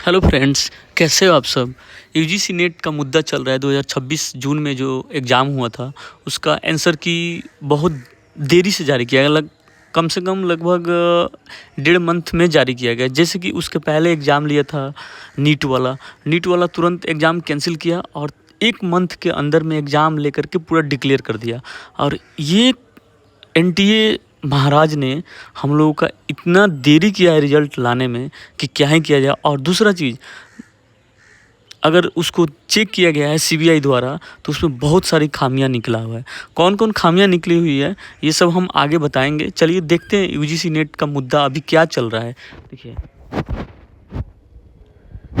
Hello friends, कैसे हो आप सब। यूजीसी नेट का मुद्दा चल रहा है। 2026 जून में जो एग्ज़ाम हुआ था उसका आंसर की बहुत देरी से जारी किया गया। कम से कम लगभग 1.5 मंथ में जारी किया गया। जैसे कि उसके पहले एग्ज़ाम लिया था नीट वाला तुरंत एग्ज़ाम कैंसिल किया और 1 मंथ के अंदर में एग्ज़ाम लेकर के पूरा डिक्लेयर कर दिया। और ये एनटीए महाराज ने हम लोगों का इतना देरी किया है रिजल्ट लाने में कि क्या ही किया जाए। और दूसरा चीज़, अगर उसको चेक किया गया है सीबीआई द्वारा तो उसमें बहुत सारी खामियां निकला हुआ है। कौन कौन खामियां निकली हुई है ये सब हम आगे बताएंगे। चलिए देखते हैं यूजीसी नेट का मुद्दा अभी क्या चल रहा है। देखिए,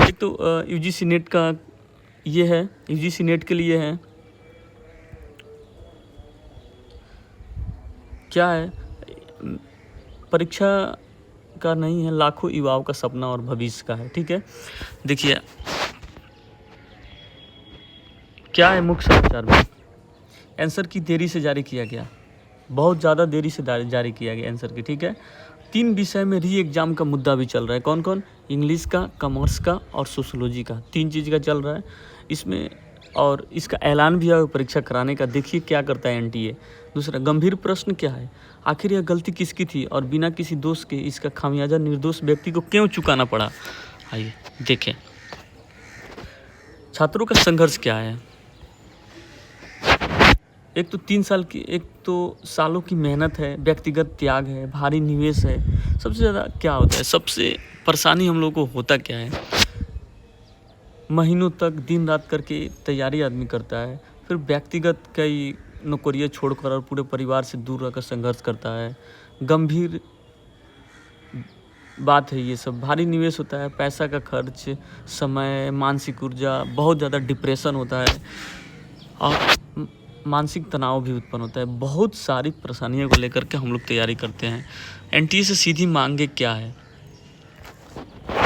एक तो यूजीसी नेट का ये है, यूजीसी नेट के लिए है क्या है, परीक्षा का नहीं है, लाखों युवाओं का सपना और भविष्य का है। ठीक है, देखिए क्या है मुख्य समाचार में। आंसर की देरी से जारी किया गया, बहुत ज़्यादा देरी से जारी किया गया आंसर की। ठीक है, 3 विषय में री एग्ज़ाम का मुद्दा भी चल रहा है। कौन कौन? इंग्लिश का, कॉमर्स का और सोशोलॉजी का, 3 चीज़ का चल रहा है इसमें। और इसका ऐलान भी है परीक्षा कराने का। देखिए क्या करता है एनटीए। दूसरा, गंभीर प्रश्न क्या है, आखिर यह गलती किसकी थी और बिना किसी दोष के इसका खामियाजा निर्दोष व्यक्ति को क्यों चुकाना पड़ा। आइए देखें, छात्रों का संघर्ष क्या है। एक तो सालों की मेहनत है, व्यक्तिगत त्याग है, भारी निवेश है। सबसे ज़्यादा क्या होता है, सबसे परेशानी हम लोगों को होता क्या है, महीनों तक दिन रात करके तैयारी आदमी करता है, फिर व्यक्तिगत कई नौकरियां छोड़कर और पूरे परिवार से दूर रहकर संघर्ष करता है। गंभीर बात है ये सब, भारी निवेश होता है, पैसा का खर्च, समय, मानसिक ऊर्जा, बहुत ज़्यादा डिप्रेशन होता है और मानसिक तनाव भी उत्पन्न होता है। बहुत सारी परेशानियों को लेकर के हम लोग तैयारी करते हैं। एनटीए से सीधी मांगे क्या है,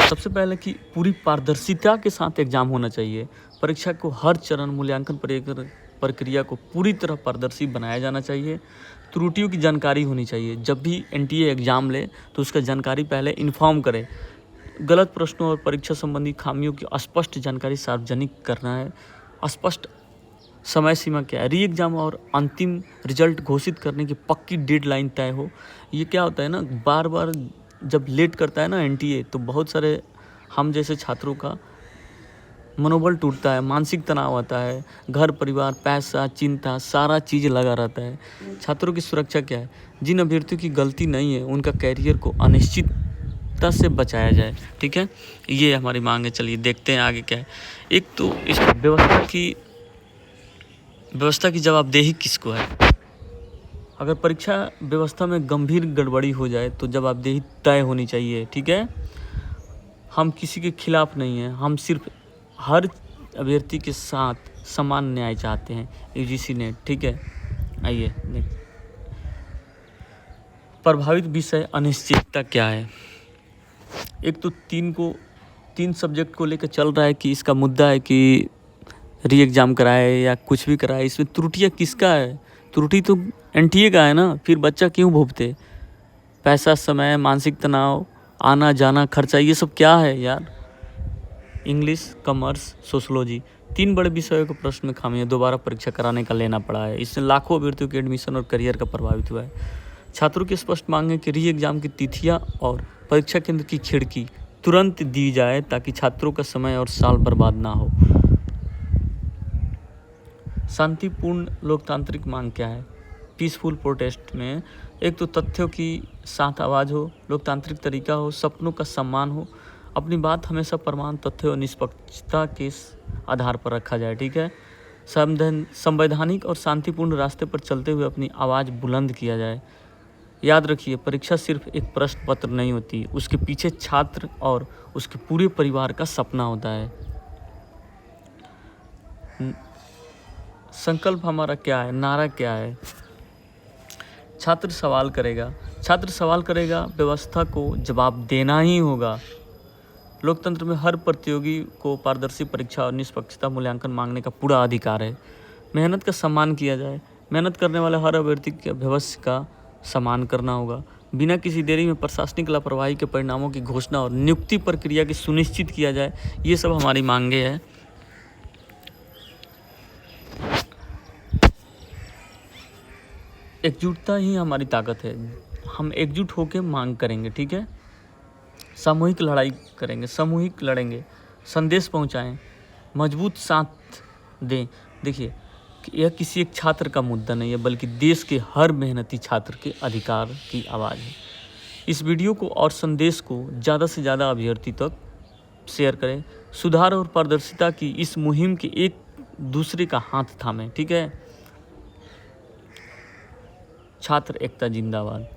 सबसे पहले कि पूरी पारदर्शिता के साथ एग्ज़ाम होना चाहिए। परीक्षा को हर चरण, मूल्यांकन प्रक्रिया को पूरी तरह पारदर्शी बनाया जाना चाहिए। त्रुटियों की जानकारी होनी चाहिए। जब भी एनटीए एग्ज़ाम ले तो उसका जानकारी पहले इन्फॉर्म करे। गलत प्रश्नों और परीक्षा संबंधी खामियों की स्पष्ट जानकारी सार्वजनिक करना है। स्पष्ट समय सीमा क्या है, री एग्ज़ाम और अंतिम रिजल्ट घोषित करने की पक्की डेडलाइन तय हो। ये क्या होता है ना, बार बार जब लेट करता है ना एनटीए तो बहुत सारे हम जैसे छात्रों का मनोबल टूटता है, मानसिक तनाव आता है, घर परिवार, पैसा, चिंता, सारा चीज़ लगा रहता है। छात्रों की सुरक्षा क्या है, जिन अभ्यर्थियों की गलती नहीं है उनका कैरियर को अनिश्चितता से बचाया जाए। ठीक है, ये हमारी मांग है। चलिए देखते हैं आगे क्या है। एक तो इस व्यवस्था की जवाबदेही किसको है। अगर परीक्षा व्यवस्था में गंभीर गड़बड़ी हो जाए तो जवाबदेही तय होनी चाहिए। ठीक है, हम किसी के खिलाफ नहीं हैं, हम सिर्फ हर अभ्यर्थी के साथ समान न्याय चाहते हैं। UGC net. ठीक है, आइए प्रभावित विषय अनिश्चितता क्या है। एक तो 3 सब्जेक्ट को लेकर चल रहा है कि इसका मुद्दा है कि री एग्ज़ाम कराए या कुछ भी कराए, इसमें त्रुटियाँ किसका है, त्रुटि तो एनटीए का है ना, फिर बच्चा क्यों भुगते। पैसा, समय, मानसिक तनाव, आना जाना, खर्चा, ये सब क्या है यार। इंग्लिश, कॉमर्स, सोशोलॉजी, 3 बड़े विषयों के प्रश्न में खामियां दोबारा परीक्षा कराने का लेना पड़ा है। इससे लाखों अभ्यर्थियों के एडमिशन और करियर का प्रभावित हुआ है। छात्रों की स्पष्ट मांग है कि री एग्ज़ाम की तिथियां और परीक्षा केंद्र की खिड़की तुरंत दी जाए ताकि छात्रों का समय और साल बर्बाद ना हो। शांतिपूर्ण लोकतांत्रिक मांग क्या है, पीसफुल प्रोटेस्ट में एक तो तथ्यों की साथ आवाज़ हो, लोकतांत्रिक तरीका हो, सपनों का सम्मान हो, अपनी बात हमेशा प्रमाण, तथ्य और निष्पक्षता के आधार पर रखा जाए। ठीक है, संवैधानिक और शांतिपूर्ण रास्ते पर चलते हुए अपनी आवाज़ बुलंद किया जाए। याद रखिए, परीक्षा सिर्फ एक प्रश्न पत्र नहीं होती, उसके पीछे छात्र और उसके पूरे परिवार का सपना होता है। संकल्प हमारा क्या है, नारा क्या है, छात्र सवाल करेगा, व्यवस्था को जवाब देना ही होगा। लोकतंत्र में हर प्रतियोगी को पारदर्शी परीक्षा और निष्पक्षता मूल्यांकन मांगने का पूरा अधिकार है। मेहनत का सम्मान किया जाए, मेहनत करने वाले हर अभ्यर्थी के भविष्य का सम्मान करना होगा। बिना किसी देरी में प्रशासनिक लापरवाही के परिणामों की घोषणा और नियुक्ति प्रक्रिया की सुनिश्चित किया जाए। ये सब हमारी मांगे हैं। एकजुटता ही हमारी ताकत है। हम एकजुट होकर मांग करेंगे, ठीक है। सामूहिक लड़ाई करेंगे, सामूहिक लड़ेंगे, संदेश पहुंचाएं, मजबूत साथ दें। देखिए, यह किसी एक छात्र का मुद्दा नहीं है, बल्कि देश के हर मेहनती छात्र के अधिकार की आवाज़ है। इस वीडियो को और संदेश को ज़्यादा से ज़्यादा अभ्यर्थी तक शेयर करें। सुधार और पारदर्शिता की इस मुहिम के एक दूसरे का हाथ थामें, ठीक है। छात्र एकता जिंदाबाद।